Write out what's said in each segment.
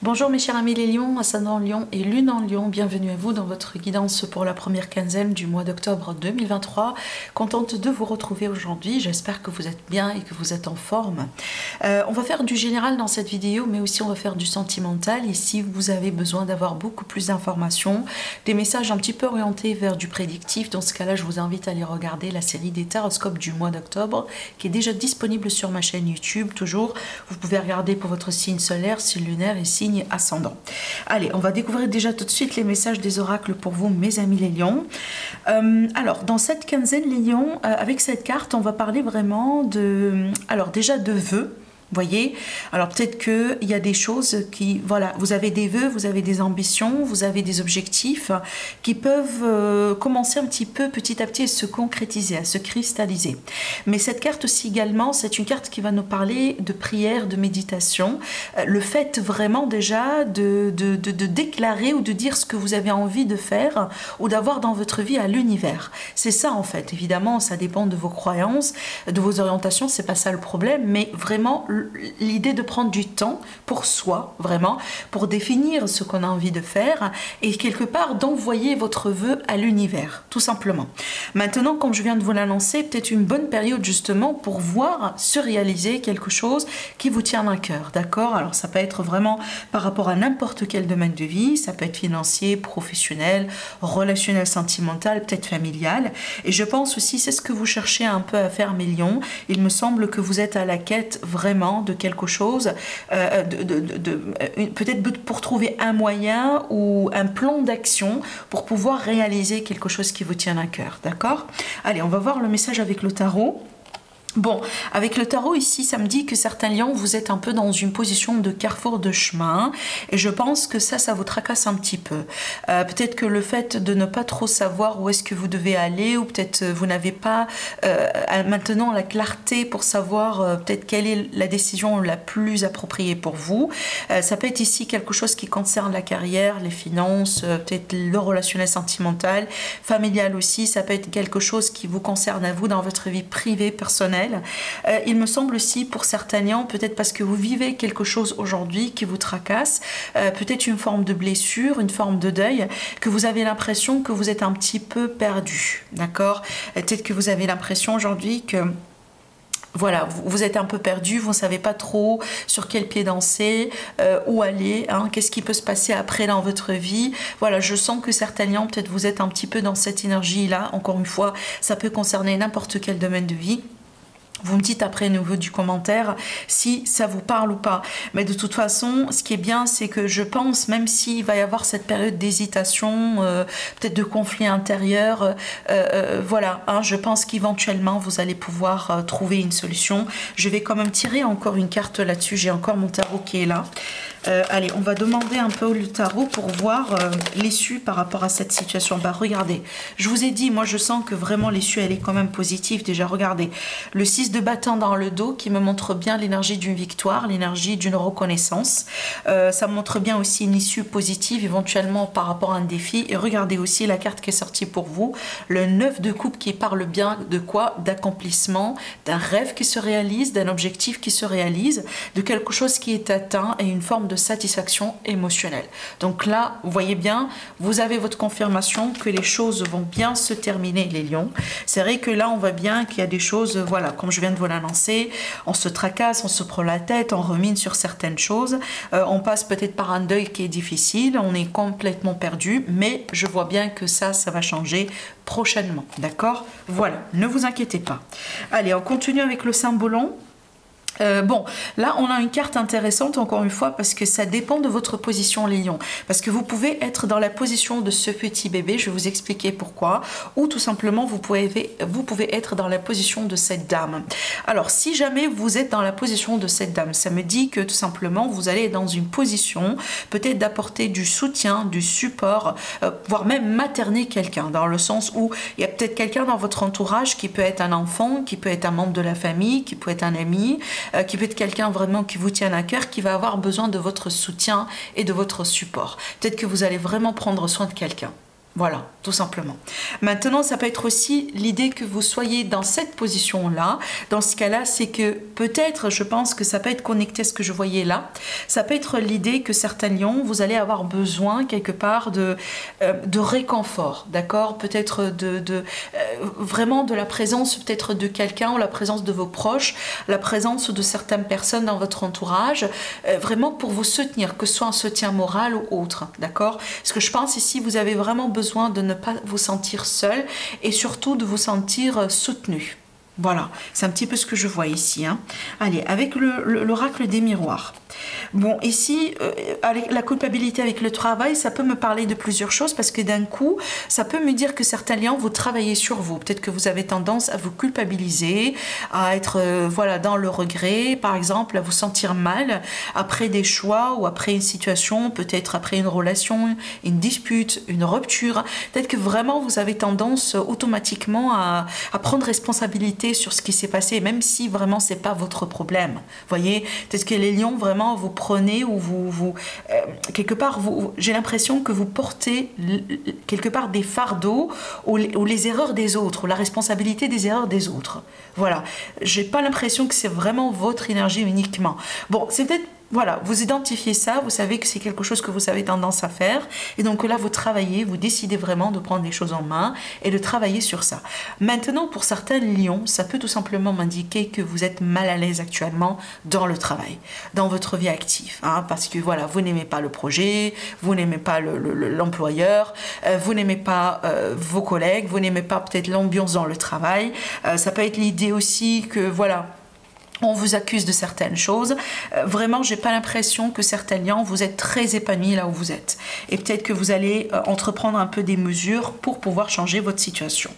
Bonjour mes chers amis les lions, ascendant lion et lune en lion, bienvenue à vous dans votre guidance pour la première quinzaine du mois d'octobre 2023. Contente de vous retrouver aujourd'hui, j'espère que vous êtes bien et que vous êtes en forme. On va faire du général dans cette vidéo, mais aussi on va faire du sentimental. Et si vous avez besoin d'avoir beaucoup plus d'informations, des messages un petit peu orientés vers du prédictif, dans ce cas-là je vous invite à aller regarder la série des taroscopes du mois d'octobre qui est déjà disponible sur ma chaîne YouTube. Toujours, vous pouvez regarder pour votre signe solaire, signe lunaire et signe ascendant. Allez, on va découvrir déjà tout de suite les messages des oracles pour vous, mes amis les lions. Alors, dans cette quinzaine, les lions, avec cette carte, on va parler vraiment de... Alors, déjà de vœux. Voyez, alors peut-être qu'il y a des choses qui, voilà, vous avez des vœux, vous avez des ambitions, vous avez des objectifs qui peuvent commencer un petit peu petit à petit à se concrétiser, à se cristalliser. Mais cette carte aussi également, c'est une carte qui va nous parler de prière, de méditation, le fait vraiment déjà de déclarer ou de dire ce que vous avez envie de faire ou d'avoir dans votre vie à l'univers. C'est ça en fait, évidemment, ça dépend de vos croyances, de vos orientations, c'est pas ça le problème, mais vraiment l'idée de prendre du temps pour soi, vraiment, pour définir ce qu'on a envie de faire et quelque part d'envoyer votre vœu à l'univers, tout simplement. Maintenant, comme je viens de vous l'annoncer, peut-être une bonne période justement pour voir se réaliser quelque chose qui vous tient à cœur, d'accord? Alors ça peut être vraiment par rapport à n'importe quel domaine de vie, ça peut être financier, professionnel, relationnel, sentimental, peut-être familial. Et je pense aussi, c'est ce que vous cherchez un peu à faire, mes lions. Il me semble que vous êtes à la quête vraiment de quelque chose, peut-être pour trouver un moyen ou un plan d'action pour pouvoir réaliser quelque chose qui vous tient à cœur, d'accord? Allez, on va voir le message avec le tarot. Bon, avec le tarot ici, ça me dit que certains lions, vous êtes un peu dans une position de carrefour de chemin et je pense que ça vous tracasse un petit peu. Peut-être que le fait de ne pas trop savoir où est-ce que vous devez aller ou peut-être vous n'avez pas maintenant la clarté pour savoir peut-être quelle est la décision la plus appropriée pour vous. Ça peut être ici quelque chose qui concerne la carrière, les finances, peut-être le relationnel sentimental, familial aussi. Ça peut être quelque chose qui vous concerne à vous dans votre vie privée, personnelle. Il me semble aussi pour certains lions, peut-être parce que vous vivez quelque chose aujourd'hui qui vous tracasse, peut-être une forme de blessure, une forme de deuil, que vous avez l'impression que vous êtes un petit peu perdu, d'accord? Peut-être que vous avez l'impression aujourd'hui que voilà, vous êtes un peu perdu, vous ne savez pas trop sur quel pied danser, où aller, hein, qu'est-ce qui peut se passer après dans votre vie. Voilà, je sens que certains lions, peut-être vous êtes un petit peu dans cette énergie-là. Encore une fois, ça peut concerner n'importe quel domaine de vie. Vous me dites après au niveau du commentaire si ça vous parle ou pas. Mais de toute façon, ce qui est bien, c'est que je pense, même s'il va y avoir cette période d'hésitation, peut-être de conflit intérieur, voilà, hein, je pense qu'éventuellement, vous allez pouvoir trouver une solution. Je vais quand même tirer encore une carte là-dessus. J'ai encore mon tarot qui est là. Allez, on va demander un peu le tarot pour voir l'issue par rapport à cette situation. Bah, regardez, je vous ai dit, moi je sens que vraiment l'issue, elle est quand même positive. Déjà, regardez, le 6 de bâton dans le dos qui me montre bien l'énergie d'une victoire, l'énergie d'une reconnaissance. Ça montre bien aussi une issue positive, éventuellement par rapport à un défi. Et regardez aussi la carte qui est sortie pour vous, le 9 de coupe qui parle bien de quoi? D'accomplissement, d'un rêve qui se réalise, d'un objectif qui se réalise, de quelque chose qui est atteint et une forme de satisfaction émotionnelle. Donc là, vous voyez bien, vous avez votre confirmation que les choses vont bien se terminer, les lions. C'est vrai que là, on voit bien qu'il y a des choses, voilà, comme je viens de vous l'annoncer, on se tracasse, on se prend la tête, on rumine sur certaines choses, on passe peut-être par un deuil qui est difficile, on est complètement perdu, mais je vois bien que ça va changer prochainement, d'accord? Voilà, ne vous inquiétez pas. Allez, on continue avec le cymbolon. Bon, là on a une carte intéressante encore une fois parce que ça dépend de votre position, les lions. Parce que vous pouvez être dans la position de ce petit bébé, je vais vous expliquer pourquoi. Ou tout simplement vous pouvez être dans la position de cette dame. Alors si jamais vous êtes dans la position de cette dame, ça me dit que tout simplement vous allez être dans une position peut-être d'apporter du soutien, du support, voire même materner quelqu'un. Dans le sens où il y a peut-être quelqu'un dans votre entourage qui peut être un enfant, qui peut être un membre de la famille, qui peut être un ami, qui peut être quelqu'un vraiment qui vous tient à cœur, qui va avoir besoin de votre soutien et de votre support. Peut-être que vous allez vraiment prendre soin de quelqu'un. Voilà, tout simplement. Maintenant, ça peut être aussi l'idée que vous soyez dans cette position-là. Dans ce cas-là, c'est que peut-être, je pense que ça peut être connecté à ce que je voyais là. Ça peut être l'idée que certains lions, vous allez avoir besoin quelque part de réconfort, d'accord? Peut-être vraiment de la présence peut-être de quelqu'un, ou la présence de vos proches, la présence de certaines personnes dans votre entourage, vraiment pour vous soutenir, que ce soit un soutien moral ou autre, d'accord? Parce que je pense ici, vous avez vraiment besoin de ne pas vous sentir seul et surtout de vous sentir soutenu. Voilà, c'est un petit peu ce que je vois ici. Hein. Allez, avec l'oracle des miroirs. Bon, ici, avec la culpabilité avec le travail, ça peut me parler de plusieurs choses parce que d'un coup, ça peut me dire que certains liens, vous travaillez sur vous. Peut-être que vous avez tendance à vous culpabiliser, à être voilà, dans le regret, par exemple, à vous sentir mal après des choix ou après une situation, peut-être après une relation, une dispute, une rupture. Peut-être que vraiment, vous avez tendance automatiquement à prendre responsabilité sur ce qui s'est passé, même si vraiment c'est pas votre problème. Voyez, peut-être que les lions vraiment vous prenez ou quelque part j'ai l'impression que vous portez quelque part des fardeaux ou les erreurs des autres, ou la responsabilité des erreurs des autres. Voilà, j'ai pas l'impression que c'est vraiment votre énergie uniquement. Bon, c'est peut-être voilà, vous identifiez ça, vous savez que c'est quelque chose que vous avez tendance à faire, et donc là vous travaillez, vous décidez vraiment de prendre les choses en main et de travailler sur ça. Maintenant, pour certains lions, ça peut tout simplement m'indiquer que vous êtes mal à l'aise actuellement dans le travail, dans votre vie active, hein, parce que voilà, vous n'aimez pas le projet, vous n'aimez pas l'employeur, vous n'aimez pas vos collègues, vous n'aimez pas peut-être l'ambiance dans le travail, ça peut être l'idée aussi que voilà, on vous accuse de certaines choses. Vraiment, j'ai pas l'impression que certains liens, vous êtes très épanouis là où vous êtes. Et peut-être que vous allez entreprendre un peu des mesures pour pouvoir changer votre situation.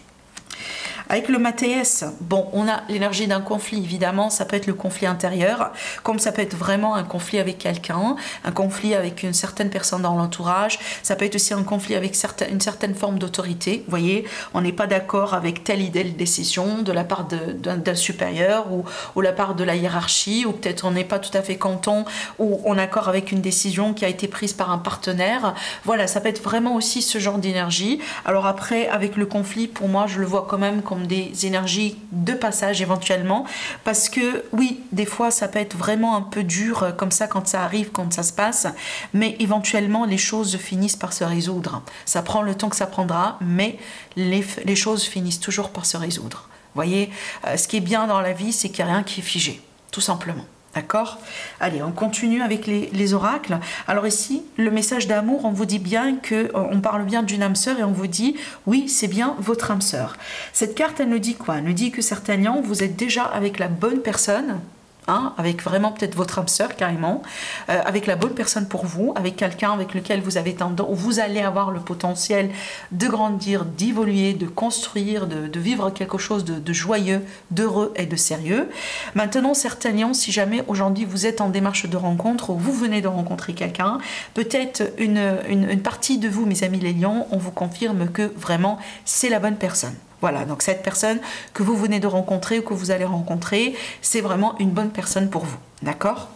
Avec le Mathias, bon, on a l'énergie d'un conflit, évidemment, ça peut être le conflit intérieur, comme ça peut être vraiment un conflit avec quelqu'un, un conflit avec une certaine personne dans l'entourage, ça peut être aussi un conflit avec une certaine forme d'autorité, vous voyez, on n'est pas d'accord avec telle idée de décision de la part d'un supérieur ou la part de la hiérarchie, ou peut-être on n'est pas tout à fait content ou on est d'accord avec une décision qui a été prise par un partenaire, voilà, ça peut être vraiment aussi ce genre d'énergie. Alors après, avec le conflit, pour moi, je le vois quand même comme des énergies de passage éventuellement, parce que oui, des fois ça peut être vraiment un peu dur comme ça quand ça arrive, quand ça se passe, mais éventuellement les choses finissent par se résoudre. Ça prend le temps que ça prendra, mais les choses finissent toujours par se résoudre. Vous voyez, ce qui est bien dans la vie, c'est qu'il n'y a rien qui est figé, tout simplement. D'accord? Allez, on continue avec les oracles. Alors ici, le message d'amour, on vous dit bien que, on parle bien d'une âme sœur et on vous dit, oui, c'est bien votre âme sœur. Cette carte, elle nous dit quoi? Elle nous dit que certains liens, vous êtes déjà avec la bonne personne, hein, avec vraiment peut-être votre âme sœur carrément, avec la bonne personne pour vous, avec quelqu'un avec lequel vous avez tendance, vous allez avoir le potentiel de grandir, d'évoluer, de construire, de vivre quelque chose de joyeux, d'heureux et de sérieux. Maintenant, certains liens, si jamais aujourd'hui vous êtes en démarche de rencontre ou vous venez de rencontrer quelqu'un, peut-être une partie de vous, mes amis les lions, on vous confirme que vraiment c'est la bonne personne. Voilà, donc cette personne que vous venez de rencontrer ou que vous allez rencontrer, c'est vraiment une bonne personne pour vous, d'accord?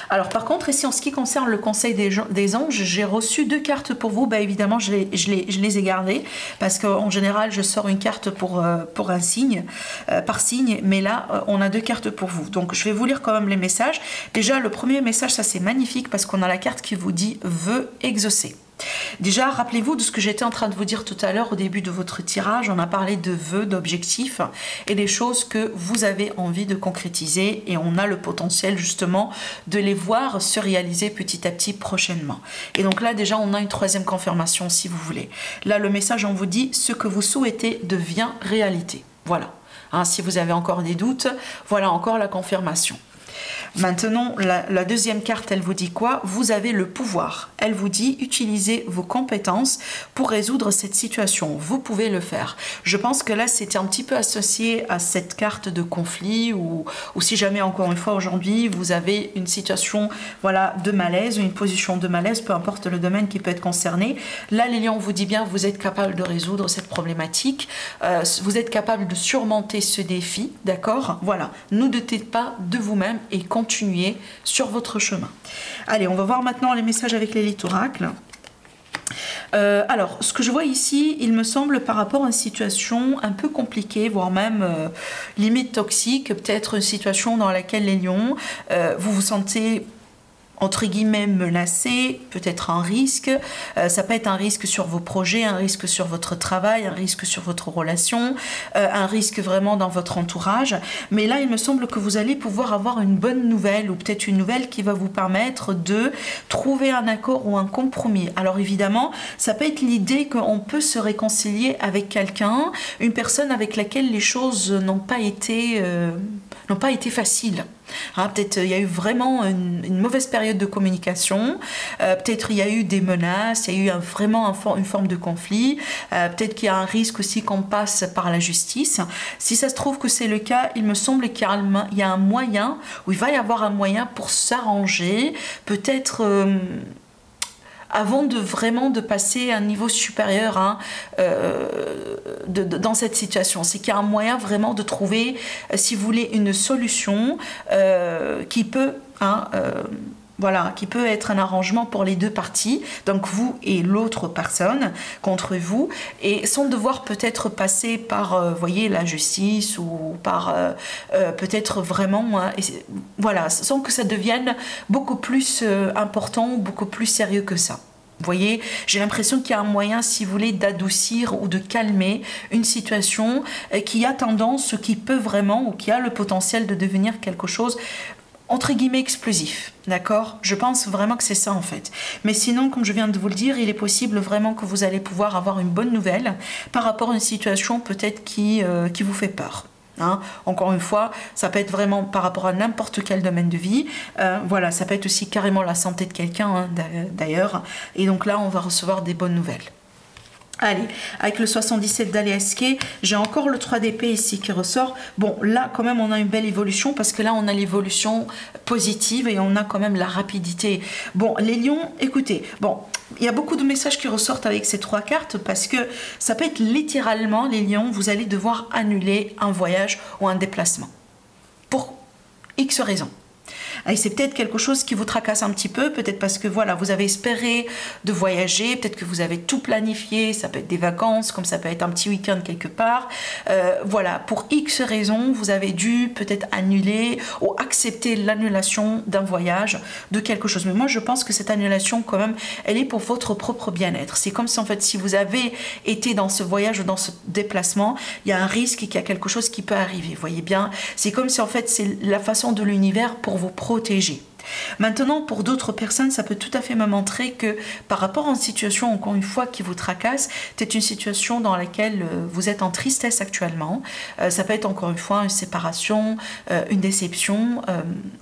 Alors par contre, ici en ce qui concerne le conseil des anges, j'ai reçu 2 cartes pour vous. Bah, évidemment, je les ai gardées parce qu'en général, je sors une carte pour un signe, par signe. Mais là, on a 2 cartes pour vous. Donc je vais vous lire quand même les messages. Déjà, le premier message, ça c'est magnifique parce qu'on a la carte qui vous dit « vœux exaucés ». Déjà, rappelez-vous de ce que j'étais en train de vous dire tout à l'heure au début de votre tirage. On a parlé de vœux, d'objectifs et des choses que vous avez envie de concrétiser et on a le potentiel justement de les voir se réaliser petit à petit prochainement. Et donc là, déjà, on a une 3e confirmation si vous voulez. Là, le message, on vous dit ce que vous souhaitez devient réalité. Voilà. Hein, si vous avez encore des doutes, voilà encore la confirmation. Maintenant, la 2e carte, elle vous dit quoi? Vous avez le pouvoir. Elle vous dit, utilisez vos compétences pour résoudre cette situation. Vous pouvez le faire. Je pense que là, c'était un petit peu associé à cette carte de conflit ou si jamais, encore une fois, aujourd'hui, vous avez une situation voilà, de malaise, une position de malaise, peu importe le domaine qui peut être concerné. Là, les lions, on vous dit bien, vous êtes capable de résoudre cette problématique. Vous êtes capable de surmonter ce défi, d'accord? Voilà. Ne doutez pas de vous-même et continuez sur votre chemin. Allez, on va voir maintenant les messages avec l'élite oracle. Alors, ce que je vois ici, il me semble par rapport à une situation un peu compliquée, voire même limite toxique, peut-être une situation dans laquelle les lions, vous vous sentez entre guillemets menacé, peut-être un risque, ça peut être un risque sur vos projets, un risque sur votre travail, un risque sur votre relation, un risque vraiment dans votre entourage, mais là il me semble que vous allez pouvoir avoir une bonne nouvelle ou peut-être une nouvelle qui va vous permettre de trouver un accord ou un compromis. Alors évidemment, ça peut être l'idée qu'on peut se réconcilier avec quelqu'un, une personne avec laquelle les choses n'ont pas été faciles. Hein, peut-être il y a eu vraiment une mauvaise période de communication, peut-être il y a eu des menaces, il y a eu vraiment une forme de conflit, peut-être qu'il y a un risque aussi qu'on passe par la justice. Si ça se trouve que c'est le cas, il me semble qu'il y a un moyen, ou il va y avoir un moyen pour s'arranger, peut-être avant de vraiment de passer à un niveau supérieur hein, dans cette situation. C'est qu'il y a un moyen vraiment de trouver, si vous voulez, une solution qui peut... voilà, qui peut être un arrangement pour les deux parties, donc vous et l'autre personne contre vous, et sans devoir peut-être passer par, voyez, la justice ou par peut-être vraiment, voilà, sans que ça devienne beaucoup plus important, beaucoup plus sérieux que ça. Vous voyez, j'ai l'impression qu'il y a un moyen, si vous voulez, d'adoucir ou de calmer une situation qui a tendance, qui peut vraiment, ou qui a le potentiel de devenir quelque chose entre guillemets explosif, d'accord? Je pense vraiment que c'est ça en fait. Mais sinon, comme je viens de vous le dire, il est possible vraiment que vous allez pouvoir avoir une bonne nouvelle par rapport à une situation peut-être qui vous fait peur. Hein. Encore une fois, ça peut être vraiment par rapport à n'importe quel domaine de vie. Voilà, ça peut être aussi carrément la santé de quelqu'un hein, d'ailleurs. Et donc là, on va recevoir des bonnes nouvelles. Allez, avec le 77 d'Aliaské, j'ai encore le 3 d'épée ici qui ressort. Bon, là, quand même, on a une belle évolution parce que là, on a l'évolution positive et on a quand même la rapidité. Bon, les lions, écoutez, bon, il y a beaucoup de messages qui ressortent avec ces 3 cartes parce que ça peut être littéralement, les lions, vous allez devoir annuler un voyage ou un déplacement. Pour X raisons. Et c'est peut-être quelque chose qui vous tracasse un petit peu, peut-être parce que voilà, vous avez espéré de voyager, peut-être que vous avez tout planifié, ça peut être des vacances, comme ça peut être un petit week-end quelque part. Voilà, pour X raisons, vous avez dû peut-être annuler ou accepter l'annulation d'un voyage, de quelque chose. Mais moi, je pense que cette annulation, quand même, elle est pour votre propre bien-être. C'est comme si, en fait, si vous avez été dans ce voyage ou dans ce déplacement, il y a un risque et qu'il y a quelque chose qui peut arriver. Vous voyez bien, c'est comme si, en fait, c'est la façon de l'univers pour vous protéger. Maintenant, pour d'autres personnes, ça peut tout à fait me montrer que par rapport à une situation, encore une fois, qui vous tracasse, c'est une situation dans laquelle vous êtes en tristesse actuellement. Ça peut être encore une fois une séparation, une déception,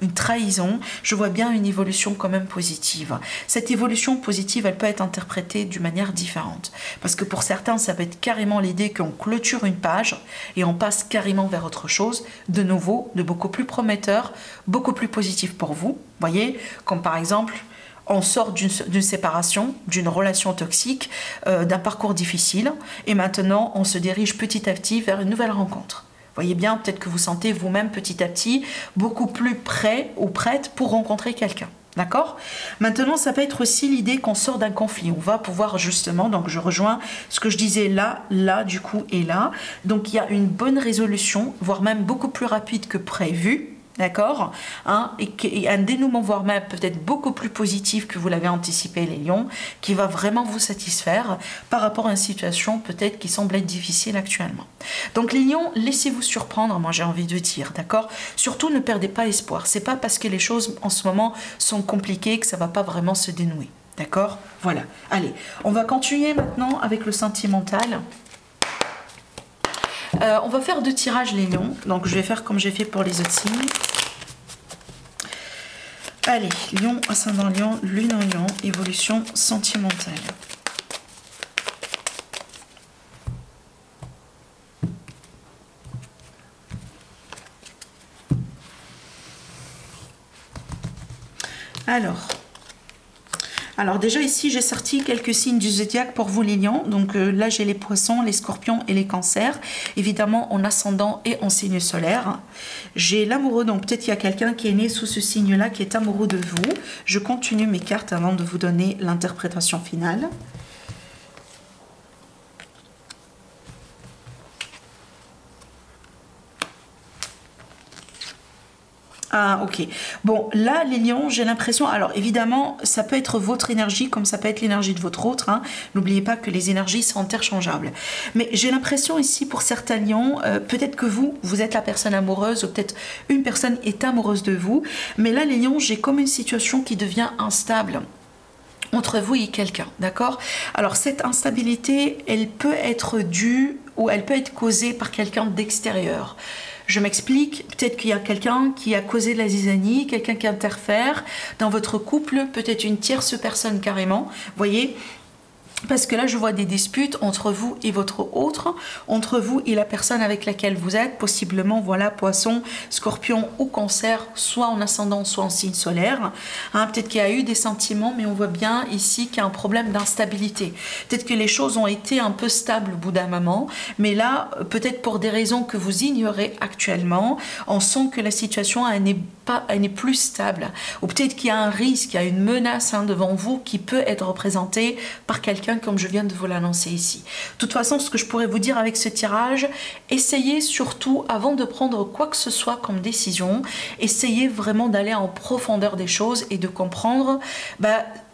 une trahison. Je vois bien une évolution quand même positive. Cette évolution positive, elle peut être interprétée d'une manière différente. Parce que pour certains, ça peut être carrément l'idée qu'on clôture une page et on passe carrément vers autre chose, de nouveau, de beaucoup plus prometteur, beaucoup plus positif pour vous. Voyez, comme par exemple, on sort d'une séparation, d'une relation toxique, d'un parcours difficile, et maintenant on se dirige petit à petit vers une nouvelle rencontre. Voyez bien, peut-être que vous sentez vous-même petit à petit beaucoup plus prêt ou prête pour rencontrer quelqu'un. D'accord? Maintenant, ça peut être aussi l'idée qu'on sort d'un conflit. On va pouvoir justement, donc je rejoins ce que je disais là, du coup, et là. Donc il y a une bonne résolution, voire même beaucoup plus rapide que prévu. D'accord, hein, et un dénouement, voire même peut-être beaucoup plus positif que vous l'avez anticipé, les lions, qui va vraiment vous satisfaire par rapport à une situation peut-être qui semble être difficile actuellement. Donc les lions, laissez-vous surprendre, moi j'ai envie de dire, d'accord? Surtout ne perdez pas espoir, c'est pas parce que les choses en ce moment sont compliquées que ça va pas vraiment se dénouer, d'accord? Voilà, allez, on va continuer maintenant avec le sentimental. On va faire 2 tirages les lions, donc je vais faire comme j'ai fait pour les autres signes. Allez, lion, ascendant lion, lune en lion, évolution sentimentale. Alors déjà ici j'ai sorti quelques signes du zodiaque pour vous les lions. Donc là j'ai les poissons, les scorpions et les cancers. Évidemment en ascendant et en signe solaire. J'ai l'amoureux, donc peut-être il y a quelqu'un qui est né sous ce signe là qui est amoureux de vous. Je continue mes cartes avant de vous donner l'interprétation finale. Ah, ok. Bon, là, les lions, j'ai l'impression... Alors, évidemment, ça peut être votre énergie comme ça peut être l'énergie de votre autre. Hein. N'oubliez pas que les énergies sont interchangeables. Mais j'ai l'impression ici, pour certains lions, peut-être que vous êtes la personne amoureuse ou peut-être une personne est amoureuse de vous. Mais là, les lions, j'ai comme une situation qui devient instable entre vous et quelqu'un, d'accord? Alors, cette instabilité, elle peut être due ou elle peut être causée par quelqu'un d'extérieur. Je m'explique, peut-être qu'il y a quelqu'un qui a causé de la zizanie, quelqu'un qui interfère dans votre couple, peut-être une tierce personne carrément, voyez? Parce que là, je vois des disputes entre vous et votre autre, entre vous et la personne avec laquelle vous êtes, possiblement, voilà, poisson, scorpion ou cancer, soit en ascendant, soit en signe solaire. Hein, peut-être qu'il y a eu des sentiments, mais on voit bien ici qu'il y a un problème d'instabilité. Peut-être que les choses ont été un peu stables au bout d'un moment, mais là, peut-être pour des raisons que vous ignorez actuellement, on sent que la situation, elle n'est plus stable. Ou peut-être qu'il y a un risque, il y a une menace devant vous qui peut être représentée par quelqu'un comme je viens de vous l'annoncer ici. De toute façon, ce que je pourrais vous dire avec ce tirage, essayez surtout, avant de prendre quoi que ce soit comme décision, essayez vraiment d'aller en profondeur des choses et de comprendre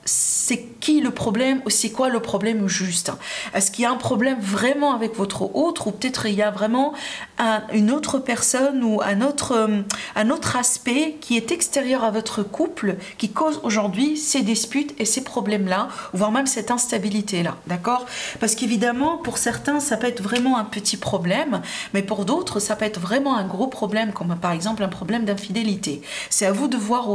c'est qui le problème ou c'est quoi le problème juste. Est-ce qu'il y a un problème vraiment avec votre autre ou peut-être il y a vraiment une autre personne ou un autre aspect qui est extérieur à votre couple qui cause aujourd'hui ces disputes et ces problèmes-là, voire même cette instabilité-là, d'accord? Parce qu'évidemment, pour certains, ça peut être vraiment un petit problème, mais pour d'autres, ça peut être vraiment un gros problème, comme par exemple un problème d'infidélité. C'est à vous de voir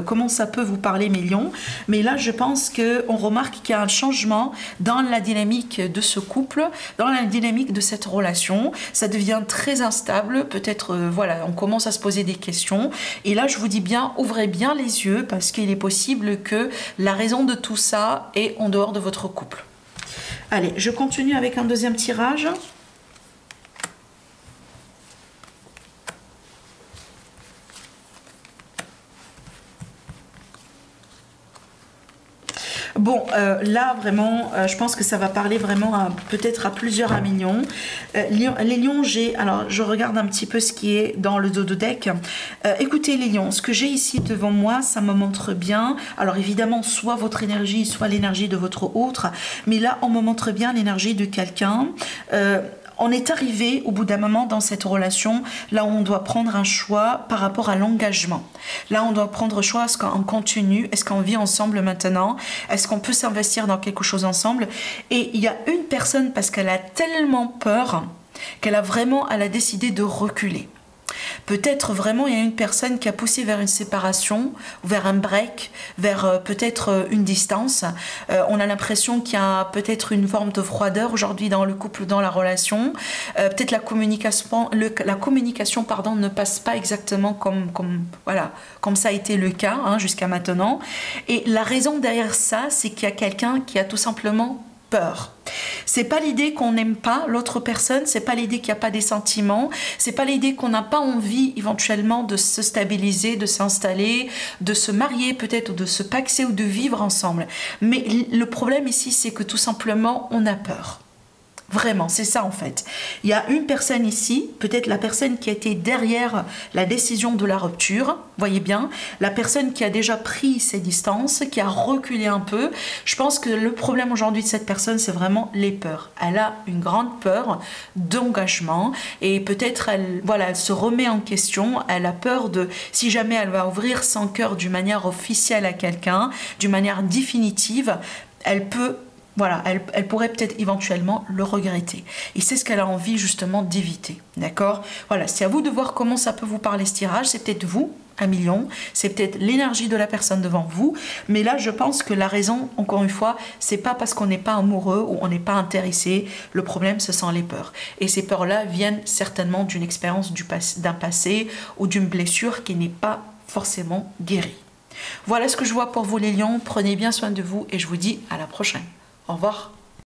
comment ça peut vous parler, mes lions. Mais là, je pense qu'on remarque qu'il y a un changement dans la dynamique de ce couple, dans la dynamique de cette relation. Ça devient très instable, peut-être, voilà, on commence à se poser des questions. Et là, je vous dis bien, ouvrez bien les yeux parce qu'il est possible que la raison de tout ça est en dehors de votre couple. Allez, je continue avec un deuxième tirage. Bon, là vraiment, je pense que ça va parler vraiment peut-être à plusieurs millions. Les lions, alors je regarde un petit peu ce qui est dans le dos de deck. Écoutez les lions, ce que j'ai ici devant moi, ça me montre bien. Alors évidemment, soit votre énergie, soit l'énergie de votre autre. Mais là, on me montre bien l'énergie de quelqu'un. On est arrivé au bout d'un moment dans cette relation, là où on doit prendre un choix par rapport à l'engagement. Là, on doit prendre un choix, est-ce qu'on continue, est-ce qu'on vit ensemble maintenant, est-ce qu'on peut s'investir dans quelque chose ensemble. Et il y a une personne, parce qu'elle a tellement peur, qu'elle a décidé de reculer. Peut-être vraiment il y a une personne qui a poussé vers une séparation, vers un break, vers peut-être une distance. On a l'impression qu'il y a peut-être une forme de froideur aujourd'hui dans le couple, dans la relation. Peut-être la communication ne passe pas exactement comme ça a été le cas jusqu'à maintenant. Et la raison derrière ça, c'est qu'il y a quelqu'un qui a tout simplement peur. C'est pas l'idée qu'on n'aime pas l'autre personne, c'est pas l'idée qu'il n'y a pas des sentiments, c'est pas l'idée qu'on n'a pas envie éventuellement de se stabiliser, de s'installer, de se marier peut-être ou de se paxer ou de vivre ensemble. Mais le problème ici, c'est que tout simplement, on a peur. Vraiment, c'est ça en fait. Il y a une personne ici, peut-être la personne qui a été derrière la décision de la rupture, voyez bien, la personne qui a déjà pris ses distances, qui a reculé un peu. Je pense que le problème aujourd'hui de cette personne, c'est vraiment les peurs. Elle a une grande peur d'engagement et peut-être elle se remet en question, elle a peur de, si jamais elle va ouvrir son cœur d'une manière officielle à quelqu'un, d'une manière définitive, elle pourrait peut-être éventuellement le regretter. Et c'est ce qu'elle a envie justement d'éviter. D'accord? Voilà, c'est à vous de voir comment ça peut vous parler ce tirage. C'est peut-être vous, un million, c'est peut-être l'énergie de la personne devant vous. Mais là, je pense que la raison, encore une fois, c'est pas parce qu'on n'est pas amoureux ou on n'est pas intéressé. Le problème, ce sont les peurs. Et ces peurs-là viennent certainement d'une expérience d'un passé ou d'une blessure qui n'est pas forcément guérie. Voilà ce que je vois pour vous les lions. Prenez bien soin de vous et je vous dis à la prochaine. Au revoir.